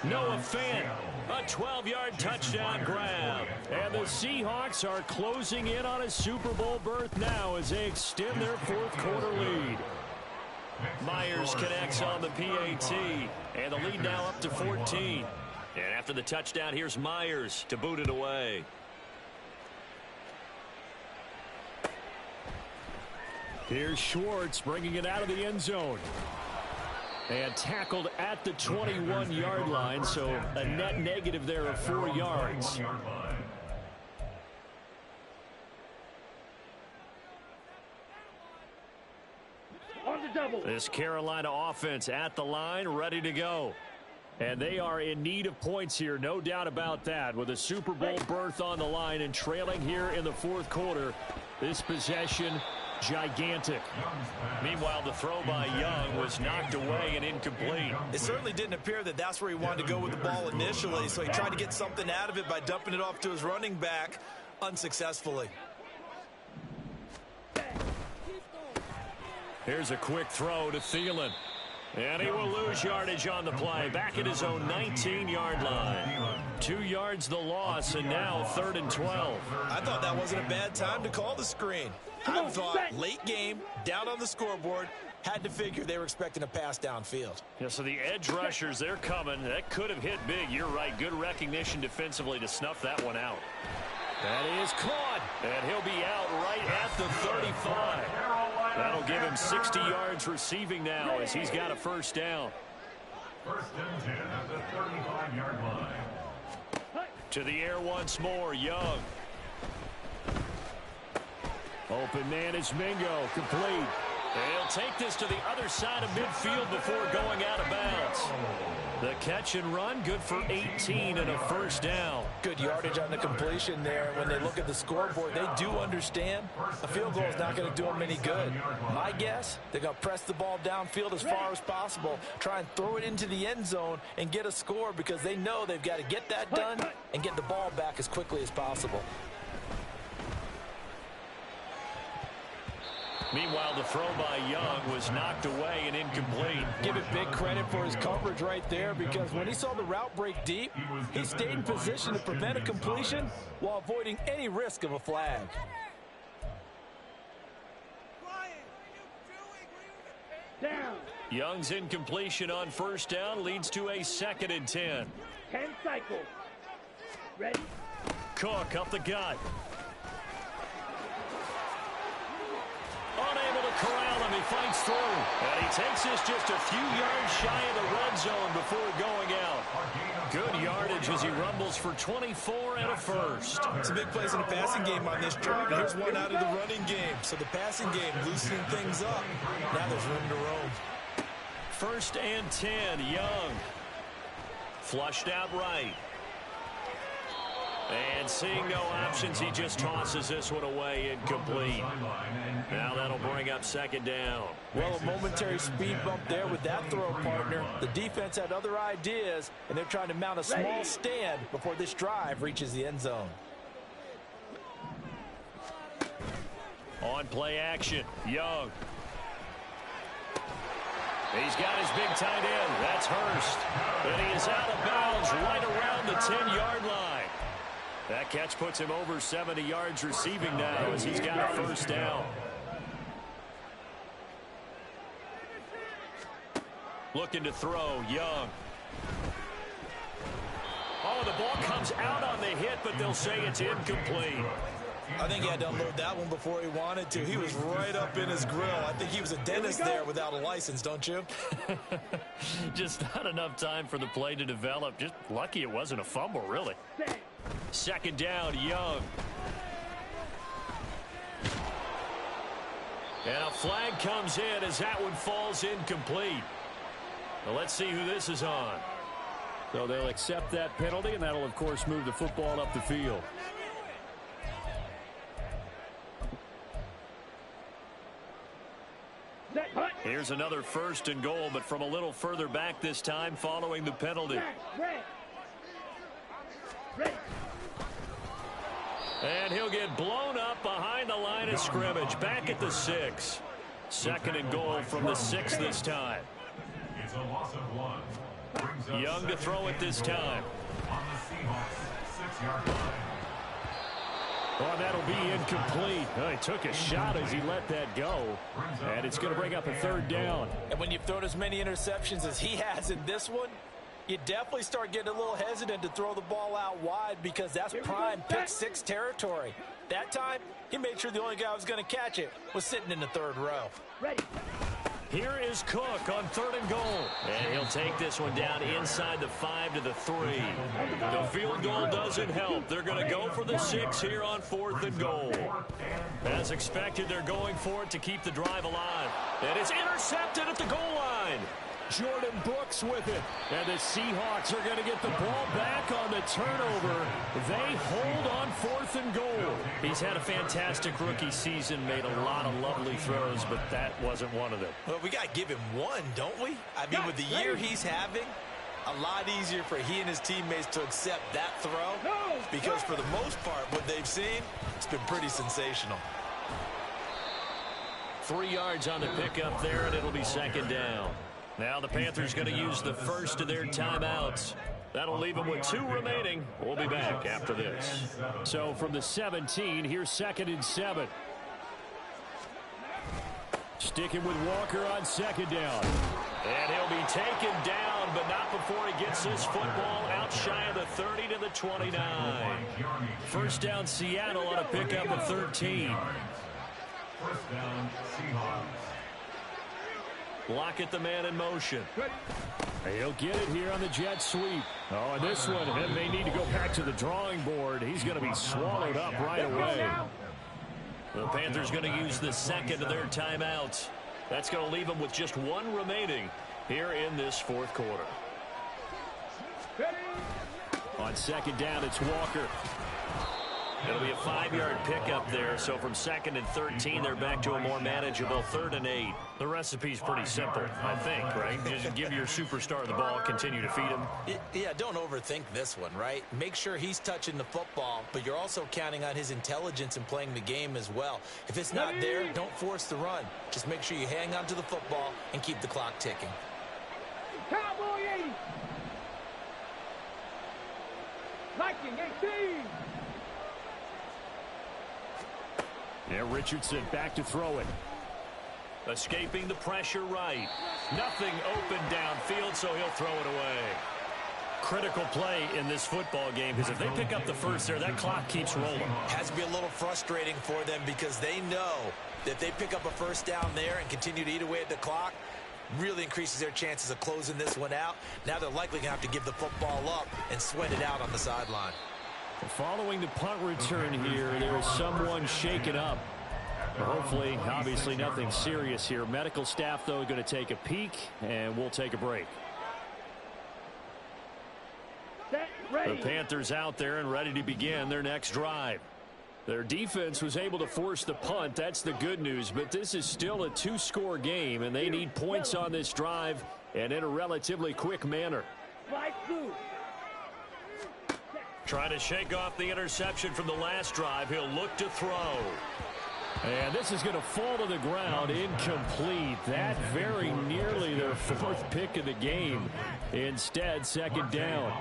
[SPEAKER 1] Noah Fant, a 12-yard touchdown grab. And the Seahawks are closing in on a Super Bowl berth now as they extend their 4th quarter lead. Myers connects on the PAT, and the lead now up to 14. And after the touchdown, here's Myers to boot it away. Here's Schwartz bringing it out of the end zone. And tackled at the 21-yard line, so a net negative there of 4 yards. This Carolina offense at the line, ready to go. And they are in need of points here, no doubt about that. With a Super Bowl berth on the line and trailing here in the fourth quarter, this possession gigantic. Meanwhile, the throw by Young was knocked away and incomplete.
[SPEAKER 8] It certainly didn't appear that that's where he wanted to go with the ball initially, so he tried to get something out of it by dumping it off to his running back unsuccessfully.
[SPEAKER 1] Here's a quick throw to Thielen. And he will lose yardage on the play. Back at his own 19-yard line. 2 yards the loss, and now 3rd and 12.
[SPEAKER 8] I thought that wasn't a bad time to call the screen. I thought late game, down on the scoreboard, had to figure they were expecting a pass downfield.
[SPEAKER 1] Yeah, so the edge rushers, they're coming. That could have hit big. You're right. Good recognition defensively to snuff that one out. That is caught, and he'll be out right at the 35. That'll give him 60 yards receiving now as he's got a first down.
[SPEAKER 4] 1st and 10 at the 35-yard line.
[SPEAKER 1] To the air once more, Young. Open man is Mingo, complete. And he'll take this to the other side of midfield before going out of bounds. The catch and run, good for 18 and a first down.
[SPEAKER 8] Good yardage on the completion there. When they look at the scoreboard, they do understand a field goal is not going to do them any good. My guess, they're going to press the ball downfield as far as possible, try and throw it into the end zone and get a score because they know they've got to get that done and get the ball back as quickly as possible.
[SPEAKER 1] Meanwhile, the throw by Young was knocked away and incomplete.
[SPEAKER 8] Give it big credit for his coverage right there because when he saw the route break deep, he stayed in position to prevent a completion while avoiding any risk of a flag.
[SPEAKER 9] Down.
[SPEAKER 1] Young's incompletion on first down leads to a 2nd and 10.
[SPEAKER 9] 10 cycles. Ready?
[SPEAKER 1] Cook up the gut. Unable to corral him, he fights through. And he takes this just a few yards shy of the red zone before going out. Good yardage as he rumbles for 24 and a first.
[SPEAKER 8] It's a big place in the passing game on this drive. Here's one out of the running game. So the passing game loosening things up. Now there's room to roam.
[SPEAKER 1] 1st and 10, Young. Flushed out right. And seeing no options, he just tosses this one away incomplete. Now that'll bring up 2nd down.
[SPEAKER 8] Well, a momentary speed bump there with that throw, partner. The defense had other ideas, and they're trying to mount a small stand before this drive reaches the end zone.
[SPEAKER 1] On play action, Young. He's got his big tight end. That's Hurst. And he is out of bounds right around the 10-yard line. That catch puts him over 70 yards receiving now as he's got a first down. Looking to throw, Young. Oh, the ball comes out on the hit, but they'll say it's incomplete.
[SPEAKER 8] I think he had to unload that one before he wanted to. He was right up in his grill. I think he was a dentist there without a license, don't you?
[SPEAKER 1] Just not enough time for the play to develop. Just lucky it wasn't a fumble, really. 2nd down, Young. And a flag comes in as that one falls incomplete. Well, let's see who this is on. So they'll accept that penalty, and that'll, of course, move the football up the field. Here's another 1st and goal, but from a little further back this time following the penalty. And he'll get blown up behind the line of scrimmage. Back at the 6. 2nd and goal from the 6 this time.
[SPEAKER 4] It's a loss of 1.
[SPEAKER 1] Young to throw it this time.
[SPEAKER 4] On the Seahawks 6-yard line.
[SPEAKER 1] Oh, that'll be incomplete. Oh, he took a shot as he let that go. And it's going to bring up a 3rd down.
[SPEAKER 8] And when you've thrown as many interceptions as he has in this one, you definitely start getting a little hesitant to throw the ball out wide because that's prime pick 6 territory. That time, he made sure the only guy who was going to catch it was sitting in the 3rd row.
[SPEAKER 9] Ready.
[SPEAKER 1] Here is Cook on 3rd and goal. And he'll take this one down inside the 5 to the 3. The field goal doesn't help. They're going to go for the 6 here on 4th and goal. As expected, they're going for it to keep the drive alive. And it's intercepted at the goal line. Jordan Brooks with it. And the Seahawks are going to get the ball back on the turnover. They hold on 4th and goal.
[SPEAKER 2] He's had a fantastic rookie season, made a lot of lovely throws, but that wasn't one of them.
[SPEAKER 8] Well, we got to give him one, don't we? I mean, with the year he's having, a lot easier for he and his teammates to accept that throw, because for the most part, what they've seen, it's been pretty sensational.
[SPEAKER 2] 3 yards on the pickup there, and it'll be 2nd down. Now the Panthers going to use the first of their timeouts. That'll leave them with 2 remaining. We'll be back after this.
[SPEAKER 1] So from the 17, here's 2nd and 7. Sticking with Walker on 2nd down.
[SPEAKER 2] And he'll be taken down, but not before he gets this football out shy of the 30 to the 29.
[SPEAKER 1] First down, Seattle on a pickup of 13.
[SPEAKER 4] First down, Seahawks.
[SPEAKER 2] Lockett the man in motion.
[SPEAKER 1] He'll get it here on the jet sweep. Oh, and this one, and they need to go back to the drawing board. He's going to be swallowed up right away.
[SPEAKER 2] The Panthers going to use the second of their timeouts. That's going to leave them with just 1 remaining here in this 4th quarter.
[SPEAKER 1] On 2nd down, it's Walker.
[SPEAKER 2] It'll be a 5-yard pickup there, so from 2nd and 13, they're back to a more manageable 3rd and 8. The recipe's pretty simple, I think, right? Just give your superstar the ball, continue to feed him.
[SPEAKER 8] Yeah, don't overthink this one, right? Make sure he's touching the football, but you're also counting on his intelligence in playing the game as well. If it's not there, don't force the run. Just make sure you hang on to the football and keep the clock ticking.
[SPEAKER 9] Cowboy 80. Viking 18.
[SPEAKER 1] Yeah, Richardson back to throw it.
[SPEAKER 2] Escaping the pressure right. Nothing open downfield, so he'll throw it away.
[SPEAKER 1] Critical play in this football game, because if they pick up the first there, that clock keeps rolling.
[SPEAKER 8] Has to be a little frustrating for them because they know that if they pick up a first down there and continue to eat away at the clock, really increases their chances of closing this one out. Now they're likely going to have to give the football up and sweat it out on the sideline.
[SPEAKER 1] Following the punt return here, there is someone shaken up. Hopefully, obviously nothing serious here. Medical staff, though, going to take a peek, and we'll take a break. The Panthers out there and ready to begin their next drive. Their defense was able to force the punt. That's the good news, but this is still a 2-score game, and they need points on this drive and in a relatively quick manner.
[SPEAKER 2] Trying to shake off the interception from the last drive. He'll look to throw.
[SPEAKER 1] And this is going to fall to the ground, incomplete. That very nearly their 4th pick of the game. Instead, 2nd down.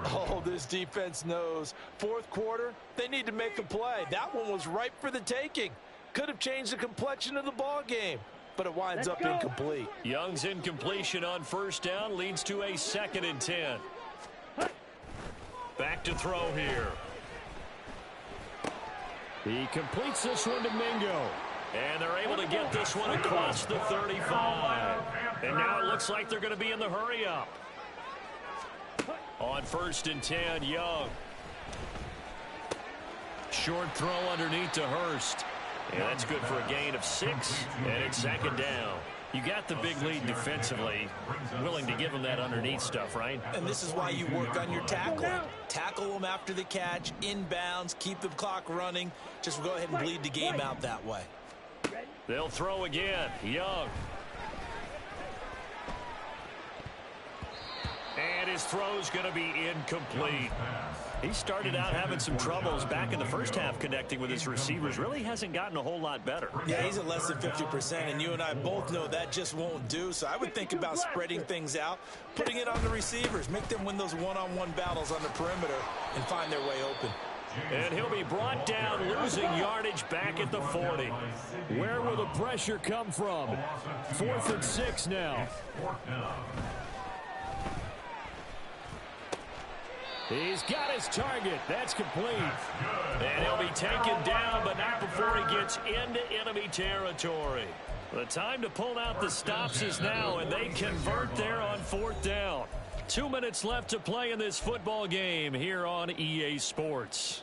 [SPEAKER 8] Oh, this defense knows. 4th quarter, they need to make a play. That one was ripe for the taking. Could have changed the complexion of the ball game, but it winds up incomplete.
[SPEAKER 2] Young's incompletion on 1st down leads to a 2nd and 10. Back to throw here.
[SPEAKER 1] He completes this one to Mingo.
[SPEAKER 2] And they're able to get this one across the 35. And now it looks like they're going to be in the hurry-up. On 1st and 10, Young.
[SPEAKER 1] Short throw underneath to Hurst.
[SPEAKER 2] And that's good for a gain of 6. And it's 2nd down.
[SPEAKER 1] You got the big lead defensively. Willing to give them that underneath stuff, right?
[SPEAKER 8] And this is why you work on your tackling. Tackle them after the catch, inbounds, keep the clock running. Just go ahead and bleed the game out that way.
[SPEAKER 2] They'll throw again. Young. And his throw's going to be incomplete.
[SPEAKER 1] He started out having some troubles back in the first half connecting with his receivers. Really hasn't gotten a whole lot better.
[SPEAKER 8] Yeah, he's at less than 50%, and you and I both know that just won't do. So I would think about spreading things out, putting it on the receivers, make them win those one-on-one battles on the perimeter and find their way open.
[SPEAKER 2] And he'll be brought down, losing yardage back at the 40.
[SPEAKER 1] Where will the pressure come from? 4th and 6 now. He's got his target. That's complete.
[SPEAKER 2] And he'll be taken down, but not before he gets into enemy territory. The time to pull out the stops is now, and they convert there on 4th down. 2 minutes left to play in this football game here on EA Sports.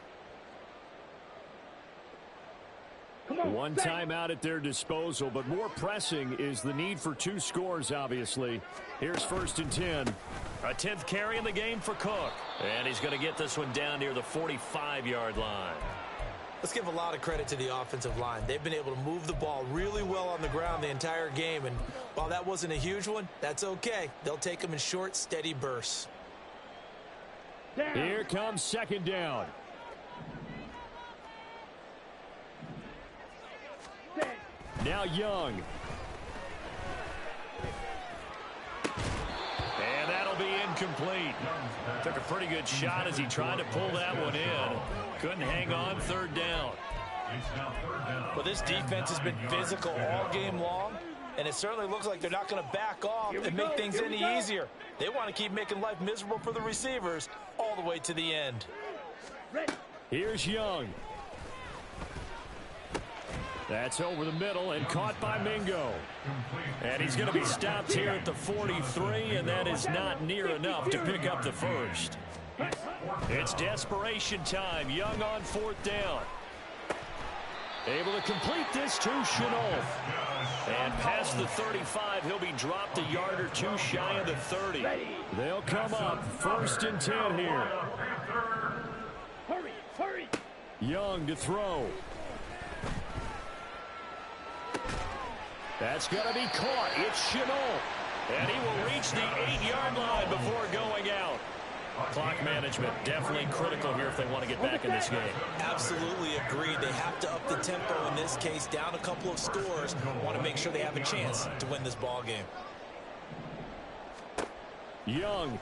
[SPEAKER 9] Come
[SPEAKER 1] One timeout at their disposal, but more pressing is the need for 2 scores, obviously. Here's 1st and 10.
[SPEAKER 2] A 10th carry in the game for Cook. And he's going to get this one down near the 45-yard line.
[SPEAKER 8] Let's give a lot of credit to the offensive line. They've been able to move the ball really well on the ground the entire game. And while that wasn't a huge one, that's okay. They'll take them in short, steady bursts.
[SPEAKER 1] Here comes 2nd down. Now Young.
[SPEAKER 2] And that'll be incomplete. Took a pretty good shot as he tried to pull that one in. Couldn't hang on. 3rd down.
[SPEAKER 8] Well, this defense has been physical all game long, and it certainly looks like they're not going to back off and make things any easier. They want to keep making life miserable for the receivers all the way to the end.
[SPEAKER 1] Here's Young. That's over the middle and caught by Mingo.
[SPEAKER 2] And he's going to be stopped here at the 43, and that is not near enough to pick up the first. It's desperation time. Young on 4th down. Able to complete this to Chenault. And past the 35, he'll be dropped a yard or 2 shy of the 30.
[SPEAKER 1] They'll come up 1st and 10 here.
[SPEAKER 9] Hurry.
[SPEAKER 1] Young to throw. That's going to be caught. It's Chenault.
[SPEAKER 2] And he will reach the 8-yard line before going out. Clock management definitely critical here if they want to get back in this game.
[SPEAKER 8] Absolutely agreed. They have to up the tempo in this case, down a couple of scores. Want to make sure they have a chance to win this ball game.
[SPEAKER 1] Young.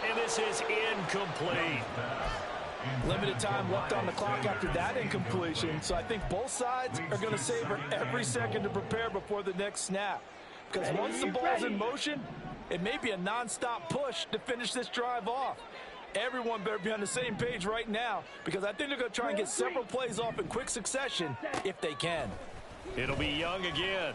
[SPEAKER 2] And this is incomplete.
[SPEAKER 8] Limited time left on the clock after that incompletion, so I think both sides are going to savor every second to prepare before the next snap. Because once the ball's in motion, it may be a non-stop push to finish this drive off. Everyone better be on the same page right now, because I think they're going to try and get several plays off in quick succession if they can.
[SPEAKER 2] It'll be Young again.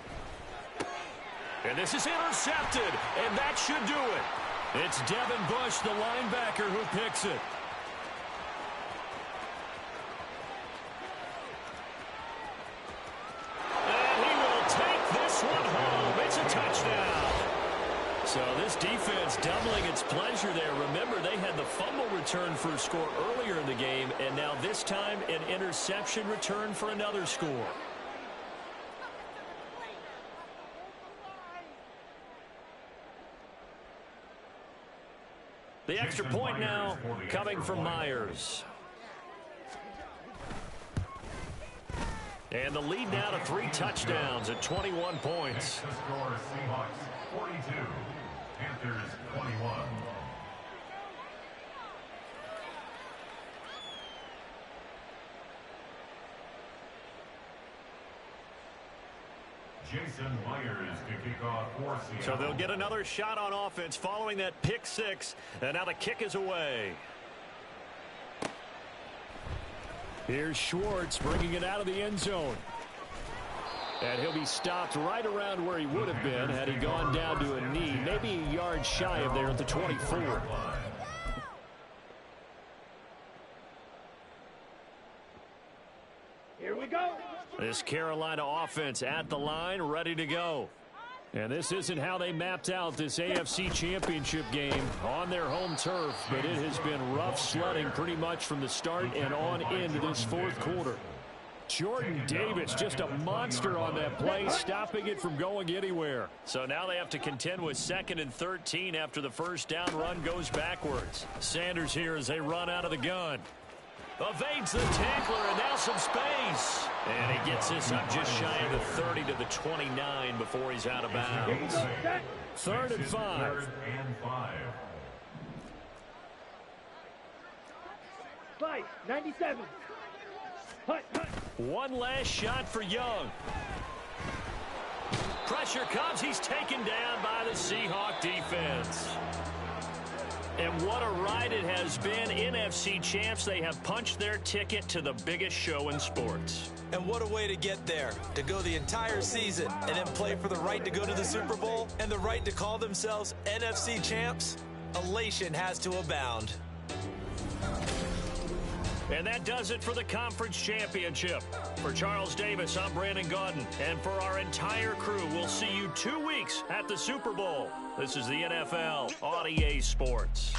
[SPEAKER 2] And this is intercepted, and that should do it. It's Devin Bush, the linebacker, who picks it. So this defense doubling its pleasure there. Remember, they had the fumble return for a score earlier in the game, and now this time an interception return for another score. The extra point now coming from Myers. And the lead now to 3 touchdowns at 21 points.
[SPEAKER 4] Seahawks 42, Panthers 21. Jason Myers to kick off for Seattle.
[SPEAKER 2] So they'll get another shot on offense following that pick 6, and now the kick is away.
[SPEAKER 1] Here's Schwartz bringing it out of the end zone. And he'll be stopped right around where he would have been had he gone down to a knee, maybe a yard shy of there at the 24.
[SPEAKER 9] Here we go.
[SPEAKER 2] This Carolina offense at the line, ready to go.
[SPEAKER 1] And this isn't how they mapped out this AFC Championship game on their home turf, but it has been rough sledding pretty much from the start and on into this 4th quarter. Jordan Davis, just a monster on that play, stopping it from going anywhere.
[SPEAKER 2] So now they have to contend with 2nd and 13 after the first down run goes backwards. Sanders here as they run out of the gun. Evades the tackler, and now some space. And he gets this up just shy of the 30 to the 29 before he's out of bounds.
[SPEAKER 1] 3rd and 5.
[SPEAKER 9] 97. Hut.
[SPEAKER 2] One last shot for Young. Pressure comes. He's taken down by the Seahawk defense. And what a ride it has been. NFC champs, they have punched their ticket to the biggest show in sports.
[SPEAKER 8] And what a way to get there, to go the entire season and then play for the right to go to the Super Bowl and the right to call themselves NFC champs. Elation has to abound.
[SPEAKER 2] And that does it for the conference championship. For Charles Davis, I'm Brandon Gaudin. And for our entire crew, we'll see you 2 weeks at the Super Bowl. This is the NFL on EA Sports.